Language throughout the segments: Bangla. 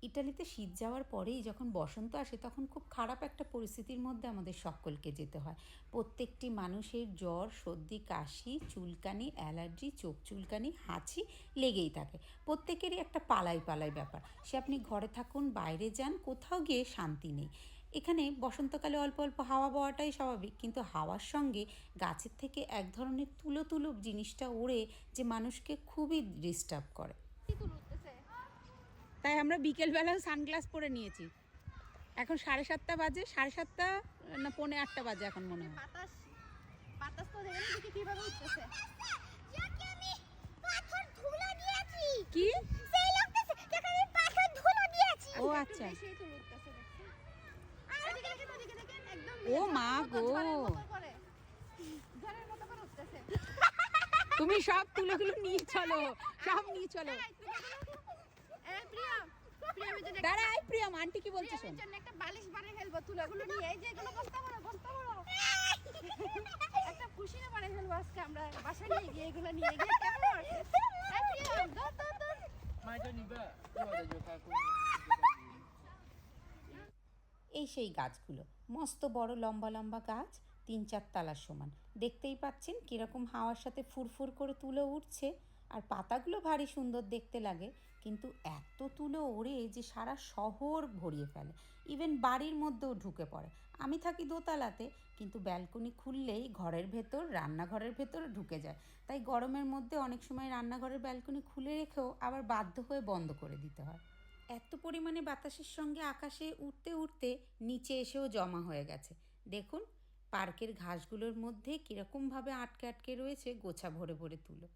ইটালিতে শীত যাওয়ার পরেই যখন বসন্ত আসে তখন খুব খারাপ একটা পরিস্থিতির মধ্যে আমাদের সকলকে যেতে হয়। প্রত্যেকটি মানুষের জ্বর, সর্দি, কাশি, চুলকানি, অ্যালার্জি, চোখ চুলকানি, হাঁচি লেগেই থাকে। প্রত্যেকেরই একটা পালাই পালাই ব্যাপার। সে আপনি ঘরে থাকুন, বাইরে যান, কোথাও গিয়ে শান্তি নেই। এখানে বসন্তকালে অল্প অল্প হাওয়া বওয়াটাই স্বাভাবিক, কিন্তু হাওয়ার সঙ্গে গাছের থেকে এক ধরনের তুলো তুলো জিনিসটা ওড়ে যে মানুষকে খুবই ডিস্টার্ব করে। তাই আমরা বিকেলবেলাও সানগ্লাস পরে নিয়েছি। এখন 7:30 বাজে, 7:30 না 7:45 বাজে এখন মনে হয়। বাতাস বাতাস তো দেখেন দেখি কিভাবে উঠতেছে। আমি পাথর ধুলো দিয়েছি। কি? সেই লাগতেছে যেখানে পাথর ধুলো দিয়েছি। ও আচ্ছা। বেশি তো উঠতেছে দেখছি। এদিকে দেখেন ওদিকে দেখেন একদম ও মা গো, ঝড়ের মতো করে উঠতেছে। তুমি সব তুলোগুলো নিয়ে চলো, সব নিয়ে চলো। এই প্রিয়া প্রিয়া আমি দাঁড়া, এই প্রিয়াম আন্টি কি বলছে শোন। জন্য একটা বালিশ বানিয়ে ফেলবো তুলোগুলো নিয়ে। এই যে এগুলো বস্তা বড় একটা পুশিনে বানিয়ে ফেলবো আজকে আমরা বাসায় নিয়ে গিয়ে এগুলো নিয়ে গিয়ে কেমন এই প্রিয়া দর এই সেই গাছগুলো মস্ত বড় লম্বা লম্বা গাছ, 3-4 তলার সমান। দেখতেই পাচ্ছেন কীরকম হাওয়ার সাথে ফুরফুর করে তুলো উঠছে, আর পাতাগুলো ভারী সুন্দর দেখতে লাগে। কিন্তু এত তুলো ওড়ে যে সারা শহর ভরিয়ে ফেলে, ইভেন বাড়ির মধ্যেও ঢুকে পড়ে। আমি থাকি দোতলাতে, কিন্তু ব্যালকনি খুললেই ঘরের ভেতর, রান্নাঘরের ভেতর ঢুকে যায়। তাই গরমের মধ্যে অনেক সময় রান্নাঘরের ব্যালকনি খুলে রেখেও আবার বাধ্য হয়ে বন্ধ করে দিতে হয়। এত পরিমাণে বাতাসের সঙ্গে আকাশে উঠতে উঠতে নিচে এসেও জমা হয়ে গেছে। দেখুন পার্কের ঘাসগুলোর মধ্যে কীরকমভাবে আটকে আটকে রয়েছে গোছা ভরে ভরে তুলো।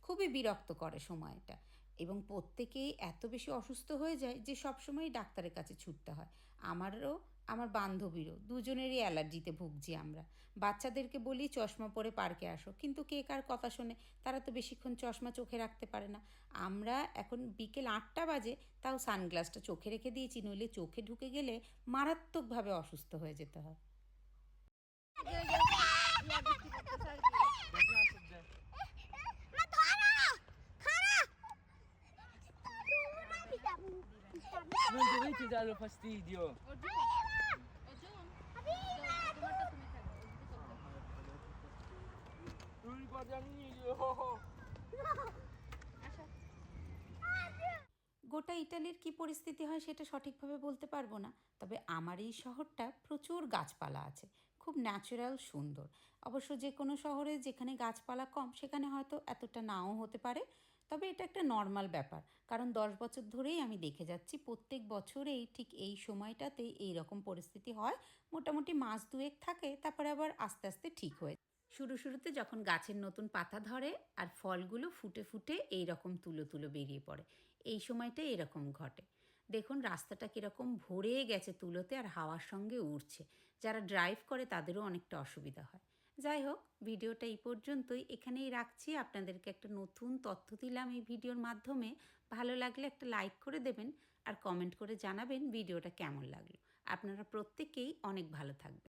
খুবই বিরক্ত করে সময়টা, এবং প্রত্যেকেই এত বেশি অসুস্থ হয়ে যায় যে সবসময় ডাক্তারের কাছে ছুটতে হয়। আমারও, আমার বান্ধবীরও, দুজনেরই অ্যালার্জিতে ভুগছি আমরা। বাচ্চাদেরকে বলি চশমা পরে পার্কে আসো, কিন্তু কে কার কথা শোনে? তারা তো বেশিক্ষণ চশমা চোখে রাখতে পারে না। আমরা এখন বিকেল 8টা বাজে, তাও সানগ্লাসটা চোখে রেখে দিয়েছি, নইলে চোখে ঢুকে গেলে মারাত্মকভাবে অসুস্থ হয়ে যেতে হয়। Non dovete darlo fastidio. Non riguarda Emilio. গোটা ইটালির কী পরিস্থিতি হয় সেটা সঠিকভাবে বলতে পারবো না, তবে আমার এই শহরটা প্রচুর গাছপালা আছে, খুব ন্যাচারাল, সুন্দর। অবশ্য যে কোনো শহরে যেখানে গাছপালা কম সেখানে হয়তো এতটা নাও হতে পারে, তবে এটা একটা নর্মাল ব্যাপার। কারণ 10 বছর ধরেই আমি দেখে যাচ্ছি প্রত্যেক বছরেই ঠিক এই সময়টাতেই এই রকম পরিস্থিতি হয়। মোটামুটি মাস দুয়েক থাকে, তারপরে আবার আস্তে আস্তে ঠিক হয়ে যায়। শুরুতে যখন গাছের নতুন পাতা ধরে আর ফলগুলো ফুটে ফুটে এই রকম তুলো তুলো বেরিয়ে পড়ে, এই সময়টা এরকম ঘটে। দেখুন রাস্তাটা কীরকম ভরে গেছে তুলোতে, আর হাওয়ার সঙ্গে উড়ছে। যারা ড্রাইভ করে তাদেরও অনেকটা অসুবিধা হয়। যাই হোক, ভিডিওটা এই পর্যন্তই, এখানেই রাখছি। আপনাদেরকে একটা নতুন তথ্য দিলাম এই ভিডিওর মাধ্যমে। ভালো লাগলে একটা লাইক করে দেবেন, আর কমেন্ট করে জানাবেন ভিডিওটা কেমন লাগলো। আপনারা প্রত্যেকেই অনেক ভালো থাকবেন।